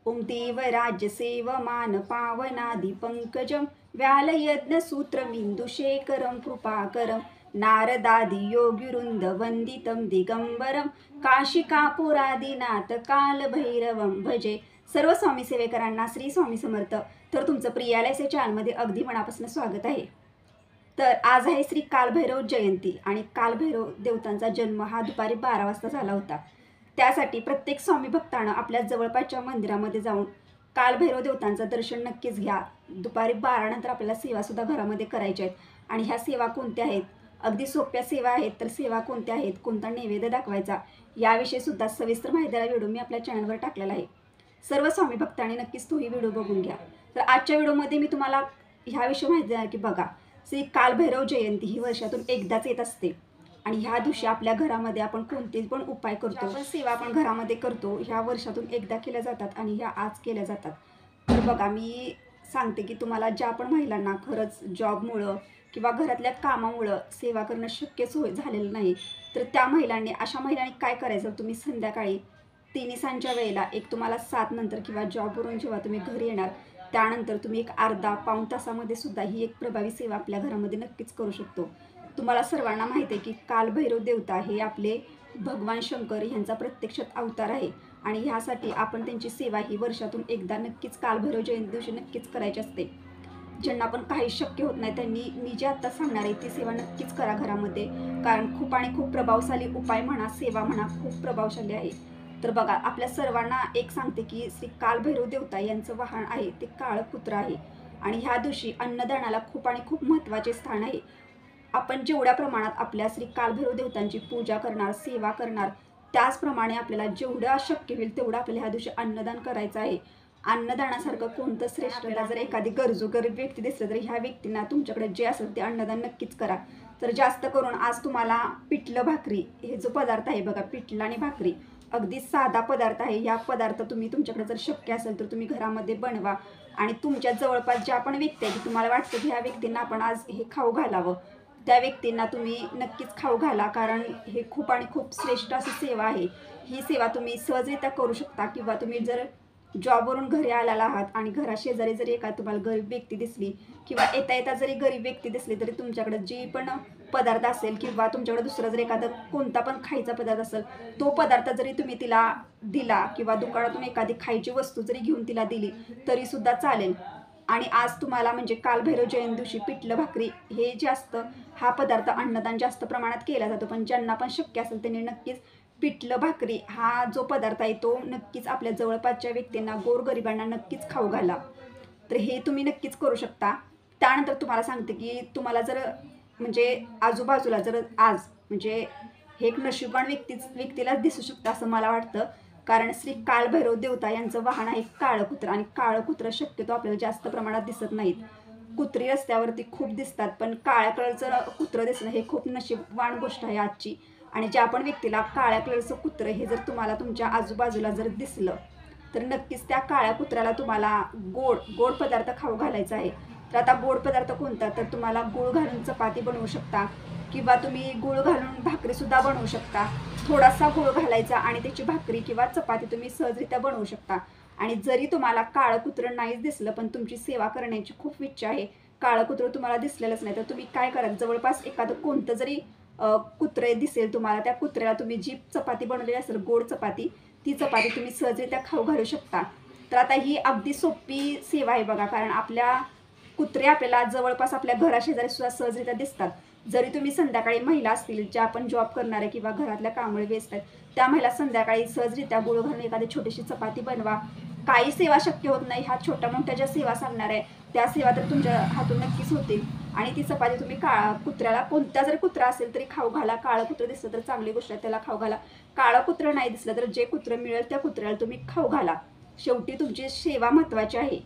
ओम देवराज्यसेवमान पावनादि पंकजं व्यालयज्ञसूत्रमिन्दुशेखरं कृपाकरं नारदादि योगिवृन्द वन्दितं दिगंबरं काशिकापुरादिनाथ कालभैरवं भजे। सर्व स्वामी सेवेकरांना श्री स्वामी समर्थ। तर तुमचं प्रियालयचे चॅनलमध्ये अगदी मनापासून स्वागत आहे। तर आज आहे श्री कालभैरव जयंती आणि कालभैरव देवतांचा जन्म हा दुपारी 12 वाजता झाला होता। त्यासाठी प्रत्येक स्वामी भक्तानं आपल्या जवळपासच्या मंदिरामध्ये जाऊन कालभैरव देवतांचं दर्शन नक्कीच घ्या। दुपारी 12 नंतर आपल्याला सेवासुद्धा घरामध्ये करायच्या आहेत आणि ह्या सेवा कोणत्या आहेत, अगदी सोप्या सेवा आहेत। तर सेवा कोणत्या आहेत, कोणता नैवेद्य दाखवायचा याविषयी सुद्धा सविस्तर माहितीचा व्हिडिओ मी आपल्या चॅनलवर टाकलेला आहे। सर्व स्वामी भक्तांनी नक्कीच तोही व्हिडिओ बघून घ्या। तर आजच्या व्हिडिओमध्ये मी तुम्हाला ह्याविषयी माहिती देणार की बघा, श्री कालभैरव जयंती ही वर्षातून एकदाच येत असते आणि ह्या दिवशी आपल्या घरामध्ये आपण कोणतेच पण उपाय करतो, आपण सेवा आपण घरामध्ये करतो, ह्या वर्षातून एकदा केल्या जातात आणि ह्या आज केल्या जातात। तर बघा, मी सांगते की तुम्हाला ज्या पण महिलांना खरंच जॉबमुळं किंवा घरातल्या कामामुळं सेवा करणं शक्यच झालेलं नाही, तर त्या महिलांनी अशा महिलांनी काय करायचं, तुम्ही संध्याकाळी 3 सांच्या वेळेला एक तुम्हाला 7 नंतर किंवा जॉबवरून जेव्हा तुम्ही घरी येणार त्यानंतर तुम्ही एक अर्धा पाऊण तासामध्ये सुद्धा ही एक प्रभावी सेवा आपल्या घरामध्ये नक्कीच करू शकतो। तुम्हाला सर्वांना माहिती आहे की कालभैरव देवता हे आपले भगवान शंकर यांचा प्रत्यक्षात अवतार आहे आणि ह्यासाठी आपण त्यांची सेवा ही वर्षातून एकदा नक्कीच कालभैरव जयंती दिवशी नक्कीच करायची असते। ज्यांना पण काही शक्य होत नाही त्यांनी मी जे आता सांगणार आहे ती सेवा नक्कीच करा घरामध्ये, कारण खूप आणि खूप प्रभावशाली उपाय म्हणा, सेवा म्हणा, खूप प्रभावशाली आहे। तर बघा, आपल्या सर्वांना एक सांगते की श्री कालभैरव देवता यांचं वाहन आहे ते काळं कुत्र आहे आणि ह्या दिवशी अन्नदानाला खूप आणि खूप महत्त्वाचे स्थान आहे। आपण जेवढ्या प्रमाणात आपल्या श्री कालभैरव देवतांची पूजा करणार, सेवा करणार, त्याचप्रमाणे आपल्याला जेवढं शक्य होईल तेवढं आपल्याला ह्या दिवशी अन्नदान करायचं आहे। अन्नदानासारखं कोणतं श्रेष्ठ, जर एखादी गरीब व्यक्ती दिसलं तर ह्या व्यक्तींना तुमच्याकडे जे असेल ते अन्नदान नक्कीच करा। तर जास्त करून आज तुम्हाला पिठलं भाकरी हे जो पदार्थ आहे बघा, पिठलं आणि भाकरी अगदी साधा पदार्थ आहे। ह्या पदार्थ तुम्ही तुमच्याकडे जर शक्य असेल तर तुम्ही घरामध्ये बनवा आणि तुमच्या जवळपास ज्या पण व्यक्ती आहे की तुम्हाला वाटतं की ह्या व्यक्तींना आपण आज हे खाऊ घालावं, त्या व्यक्तींना तुम्ही नक्कीच खाऊ घाला, कारण हे खूप आणि खूप श्रेष्ठ अशी सेवा आहे। ही सेवा तुम्ही सहजरित्या करू शकता किंवा तुम्ही जर जॉबवरून घरी आलेला आहात आणि घराशेजारी जरी एका तुम्हाला गरीब व्यक्ती दिसली किंवा येता येता जरी गरीब व्यक्ती दिसली तरी तुमच्याकडे जी पण पदार्थ असेल किंवा तुमच्याकडे दुसरा जर एखादा कोणता पण खायचा पदार्थ असेल तो पदार्थ जरी तुम्ही तिला दिला किंवा दुकानातून एखादी खायची वस्तू जरी घेऊन तिला दिली तरी सुद्धा चालेल। आणि आज तुम्हाला म्हणजे कालभैरव जयंती दिवशी पिठलं भाकरी हे जे असतं हा पदार्थ अन्नदान जास्त प्रमाणात केला जातो, पण ज्यांना पण शक्य असेल त्यांनी नक्कीच पिठलं भाकरी हा जो पदार्थ आहे तो नक्कीच आपल्या जवळपासच्या व्यक्तींना, गोरगरिबांना नक्कीच खाऊ घाला। तर हे तुम्ही नक्कीच करू शकता। त्यानंतर तुम्हाला सांगते की तुम्हाला जर म्हणजे आजूबाजूला जर आज म्हणजे हे एक नशीबवान व्यक्तीलाच दिसू शकतं असं मला वाटतं, कारण श्री कालभैरव देवता यांचं वाहन आहे काळं कुत्रं आणि काळं कुत्रं शक्यतो आपल्याला जास्त प्रमाणात दिसत नाहीत। कुत्री रस्त्यावरती खूप दिसतात, पण काळ्या कलरचं कुत्रं दिसणं हे खूप नशीबवान गोष्ट आहे आजची। आणि ज्या पण व्यक्तीला काळ्या कलरचं कुत्रं हे जर तुम्हाला तुमच्या आजूबाजूला जर दिसलं तर नक्कीच त्या काळ्या कुत्र्याला तुम्हाला गोड पदार्थ खाऊ घालायचा आहे। तर आता गोड पदार्थ कोणता, तर तुम्हाला गूळ घालून चपाती बनवू शकता किंवा तुम्ही गूळ घालून भाकरीसुद्धा बनवू शकता। थोडासा गूळ घालायचा आणि त्याची भाकरी किंवा चपाती तुम्ही सहजरित्या बनवू शकता। आणि जरी तुम्हाला काळं कुत्रं नाहीच दिसलं पण तुमची सेवा करण्याची खूप इच्छा आहे, काळं कुत्रं तुम्हाला दिसलेलंच नाही, तर तुम्ही काय करा, जवळपास एखादं कोणतं जरी कुत्रे दिसेल तुम्हाला, त्या कुत्र्याला तुम्ही जी चपाती बनवलेली असेल गोड चपाती, ती चपाती तुम्ही सहजरित्या खाऊ घालू शकता। तर आता ही अगदी सोपी सेवा आहे बघा, कारण आपल्या कुत्रे आपल्याला जवळपास आपल्या घराशेजारी सुद्धा सहजरित्या दिसतात। जरी तुम्ही संध्याकाळी महिला असतील ज्या आपण जॉब करणाऱ्या किंवा घरातल्या कामामुळे व्यस्त आहेत, त्या महिला संध्याकाळी सहजरित्या गुळ घालून एखादी छोटीशी चपाती बनवा। काही सेवा शक्य होत नाही, ह्या छोट्या मोठ्या ज्या सेवा सांगणार आहे त्या सेवा तर तुमच्या हातून नक्कीच होतील आणि ती चपाती तुम्ही कुत्र्याला, कोणता जरी कुत्रा असेल तरी खाऊ घाला। काळं कुत्रं दिसलं तर चांगली गोष्ट आहे, त्याला खाऊ घाला। काळं कुत्रं नाही दिसलं तर जे कुत्रं मिळेल त्या कुत्र्याला तुम्ही खाऊ घाला। शेवटी तुमची सेवा महत्त्वाची आहे।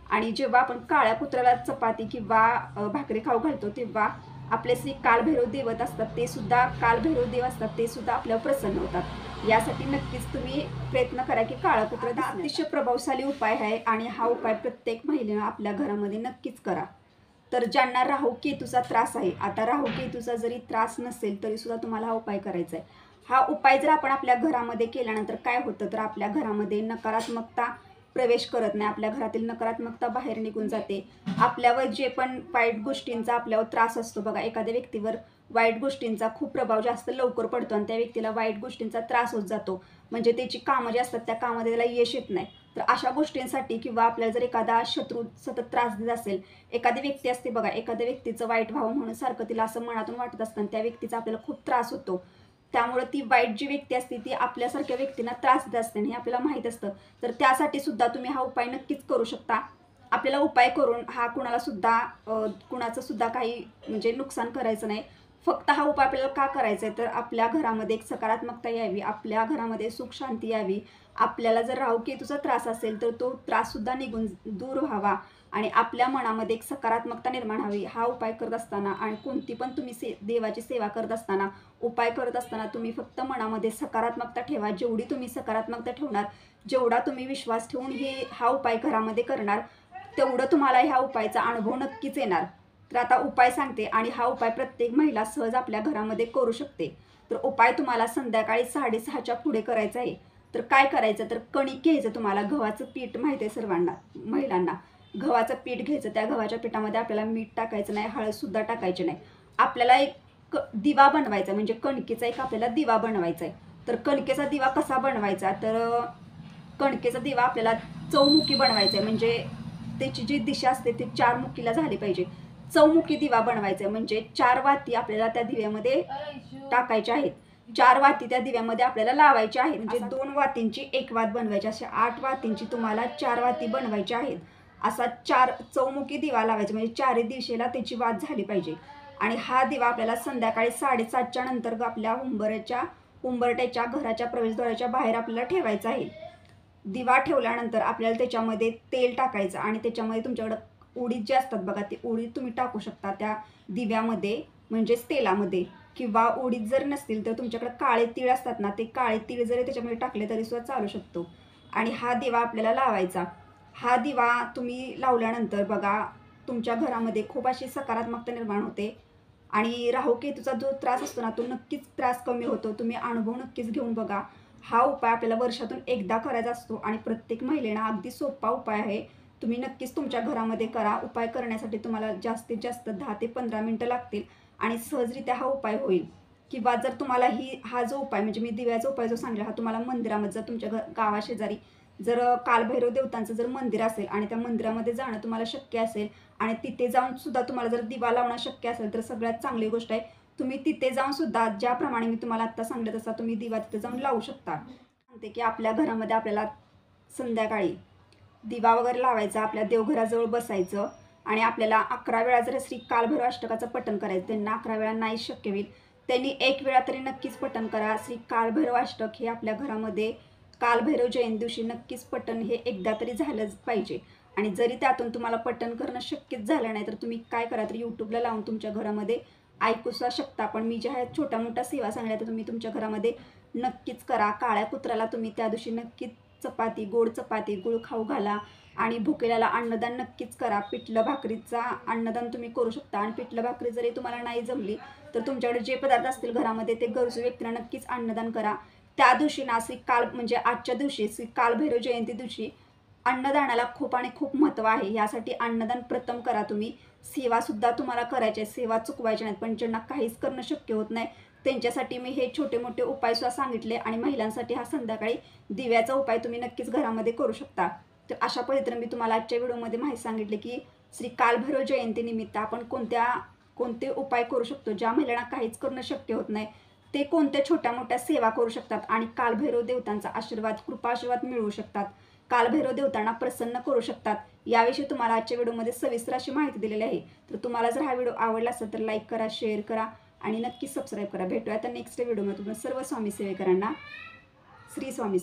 आणि जेव्हा आपण काळ्या कुत्र्याला चपाती किंवा भाकरी खाऊ घालतो तेव्हा आपले श्री कालभैरव देवत असतात, ते सुद्धा कालभैरव देव असतात, ते सुद्धा आपल्यावर प्रसन्न होतात। यासाठी नक्कीच तुम्ही प्रयत्न करा की काळं कुत्रं दिसणं। अतिशय प्रभावशाली उपाय आहे आणि हा उपाय प्रत्येक महिलेनं आपल्या घरामध्ये नक्कीच करा। तर ज्यांना राहू केतूचा त्रास आहे, आता राहू केतूचा जरी त्रास नसेल तरी सुद्धा तुम्हाला हा उपाय करायचा आहे। हा उपाय जर आपण आपल्या घरामध्ये केल्यानंतर काय होतं, तर आपल्या घरामध्ये नकारात्मकता प्रवेश करत नाही, आपल्या घरातील नकारात्मकता बाहेर निघून जाते. आपल्यावर जे पण वाईट गोष्टींचा आपल्यावर त्रास असतो बघा, एखाद्या व्यक्तीवर वाईट गोष्टींचा खूप प्रभाव जास्त लवकर पडतो आणि त्या व्यक्तीला वाईट गोष्टींचा त्रास होत जातो. म्हणजे त्याची कामं जे असतात त्या कामामध्ये त्याला यश येत नाही. तर अशा गोष्टींसाठी किंवा आपल्याला जर एखादा शत्रू सतत त्रास देत असेल, एखादी व्यक्ती असते बघा, एखाद्या व्यक्तीचं वाईट व्हावं म्हणून सारखं तिला असं मनातून वाटत असतं आणि त्या व्यक्तीचा आपल्याला खूप त्रास होतो. त्यामुळे ती वाईट जी व्यक्ती असते ती आपल्यासारख्या व्यक्तींना त्रास देत असते आणि हे आपल्याला माहीत असतं. तर त्यासाठी सुद्धा तुम्ही हा उपाय नक्कीच करू शकता. आपल्याला उपाय करून हा कुणाचं सुद्धा काही म्हणजे नुकसान करायचं नाही. फक्त हा उपाय आपल्याला का करायचा आहे, तर आपल्या घरामध्ये एक सकारात्मकता यावी, आपल्या घरामध्ये सुख शांती यावी. आपल्याला जर राहूकेतूचा त्रास असेल तर तो त्राससुद्धा निघून दूर व्हावा आणि आपल्या मनामध्ये एक सकारात्मकता निर्माण व्हावी. हा उपाय करत असताना आणि कोणती पण तुम्ही देवाची सेवा करत असताना, उपाय करत असताना तुम्ही फक्त मनामध्ये सकारात्मकता ठेवा. जेवढी तुम्ही सकारात्मकता ठेवणार, जेवढा तुम्ही विश्वास ठेवून हा उपाय घरामध्ये करणार, तेवढं तुम्हाला ह्या उपायाचा अनुभव नक्कीच येणार. तर आता उपाय सांगते आणि हा उपाय प्रत्येक महिला सहज आपल्या घरामध्ये करू शकते. तर उपाय तुम्हाला संध्याकाळी 6:30च्या पुढे करायचा आहे. तर काय करायचं, तर कणिक घ्यायचं. तुम्हाला गव्हाचं पीठ माहिती आहे सर्वांना, महिलांना. गव्हाचं पीठ घ्यायचं. त्या गव्हाच्या पिठामध्ये आपल्याला मीठ टाकायचं नाही, हळदसुद्धा टाकायची नाही. आपल्याला एक दिवा बनवायचा, म्हणजे कणकेचा एक आपल्याला दिवा बनवायचा आहे. तर कणकेचा दिवा कसा बनवायचा, तर कणकेचा दिवा आपल्याला चौमुखी बनवायचा आहे. म्हणजे त्याची जी दिशा असते ती 4 मुखीला झाली पाहिजे. चौमुखी दिवा बनवायचा आहे, म्हणजे 4 वाती आपल्याला त्या दिव्यामध्ये टाकायच्या आहेत. 4 वाती त्या दिव्यामध्ये आपल्याला लावायच्या आहेत. म्हणजे 2 वातींची 1 वात बनवायची, अशा 8 वातींची तुम्हाला 4 वाती बनवायच्या आहेत. असा 4 चौमुखी दिवा लावायचा, म्हणजे 4ही दिशेला त्याची वात झाली पाहिजे. आणि हा दिवा आपल्याला संध्याकाळी 7:30च्या नंतर आपल्या उंबरट्याच्या घराच्या प्रवेशद्वाराच्या बाहेर आपल्याला ठेवायचा आहे. दिवा ठेवल्यानंतर आपल्याला त्याच्यामध्ये तेल टाकायचं आणि त्याच्यामध्ये तुमच्याकडं उडीद जे असतात बघा, ते उडीद तुम्ही टाकू शकता त्या दिव्यामध्ये, म्हणजेच तेलामध्ये. किंवा उडीद जर नसतील तर तुमच्याकडे काळे तीळ असतात ना, ते काळे तीळ जरी त्याच्यामध्ये टाकले तरी सुद्धा चालू शकतो. आणि हा दिवा आपल्याला लावायचा. हा दिवा तुम्ही लावल्यानंतर बघा, तुमच्या घरामध्ये खूप अशी सकारात्मकता निर्माण होते आणि राहूकेतूचा जो त्रास असतो ना, तो नक्कीच त्रास कमी होतो. तुम्ही अनुभव नक्कीच घेऊन बघा. हा उपाय आपल्याला वर्षातून एकदा करायचा असतो आणि प्रत्येक महिलेला अगदी सोपा उपाय आहे. तुम्ही नक्कीच तुमच्या घरामध्ये करा. उपाय करण्यासाठी तुम्हाला जास्तीत जास्त 10 ते 15 मिनटं लागतील आणि सहजरित्या हा उपाय होईल. किंवा जर तुम्हाला हा जो उपाय, म्हणजे मी दिव्याचा उपाय जो सांगितला, हा तुम्हाला मंदिरामध्ये जर तुमच्या गावाशेजारी जर कालभैरव देवतांचं जर मंदिर असेल आणि त्या मंदिरामध्ये जाणं तुम्हाला शक्य असेल आणि तिथे जाऊन सुद्धा तुम्हाला जर दिवा लावणं शक्य असेल, तर सगळ्यात चांगली गोष्ट आहे, तुम्ही तिथे जाऊन सुद्धा ज्याप्रमाणे मी तुम्हाला आत्ता सांगितलं तसा तुम्ही दिवा तिथे जाऊन लावू शकता. सांगते की आपल्या घरामध्ये आपल्याला संध्याकाळी दिवा वगैरे लावायचा, आपल्या देवघराजवळ बसायचं आणि आपल्याला 11 वेळा जर श्री कालभैरव अष्टकाचं पठण करायचं. त्यांना 11 वेळा नाही शक्य होईल, त्यांनी 1 वेळा तरी नक्कीच पठण करा. श्री कालभैरव अष्टक हे आपल्या घरामध्ये कालभैरव जयंती दिवशी नक्कीच पठण हे एकदा तरी झालंच पाहिजे. आणि जरी त्यातून तुम्हाला पठण करणं शक्यच झालं नाही, तर तुम्ही काय करा, तर यूट्यूबला लावून तुमच्या घरामध्ये ऐकूसा शकता. पण मी ज्या छोट्या मोठ्या सेवा सांगल्या तर तुम्ही तुमच्या घरामध्ये नक्कीच करा. काळ्या कुत्र्याला तुम्ही त्या दिवशी नक्कीच चपाती, गोड चपाती, गुळ खाऊ घाला आणि भुकेल्याला अन्नदान नक्कीच करा. पिठलं भाकरीचा अन्नदान तुम्ही करू शकता. आणि पिठलं भाकरी जरी तुम्हाला नाही जमली तर तुमच्याकडे जे पदार्थ असतील घरामध्ये ते गरजू व्यक्तींना नक्कीच अन्नदान करा. त्या दिवशी ना म्हणजे आजच्या दिवशी श्री कालभैरव जयंती दिवशी अन्नदानाला खूप आणि खूप महत्त्व आहे. यासाठी अन्नदान प्रथम करा तुम्ही. सेवासुद्धा तुम्हाला करायचे आहे, सेवा चुकवायच्या नाहीत. पण ज्यांना काहीच करणं शक्य होत नाही त्यांच्यासाठी मी हे छोटे मोठे उपायसुद्धा सांगितले आणि महिलांसाठी हा संध्याकाळी दिव्याचा उपाय तुम्ही नक्कीच घरामध्ये करू शकता. तर अशा पद्धतीने मी तुम्हाला आजच्या व्हिडिओमध्ये माहिती सांगितले की श्री कालभैरव जयंतीनिमित्त आपण कोणते उपाय करू शकतो. ज्या महिलांना काहीच करणं शक्य होत नाही ते कोणत्या छोट्या मोठ्या सेवा करू शकतात आणि कालभैरव देवतांचा आशीर्वाद, कृपाशीर्वाद मिळवू शकतात. कालभैरव देवतांना प्रसन्न करू शकतात. याविषयी तुम्हाला आजच्या व्हिडिओमध्ये सविस्तर अशी माहिती दिलेली आहे. तर तुम्हाला जर हा व्हिडिओ आवडला असेल तर लाईक करा, शेअर करा आणि नक्की सबस्क्राईब करा. भेटूया आता नेक्स्ट व्हिडिओमध्ये. तुम्हाला सर्व स्वामी सेवेकरांना श्री स्वामी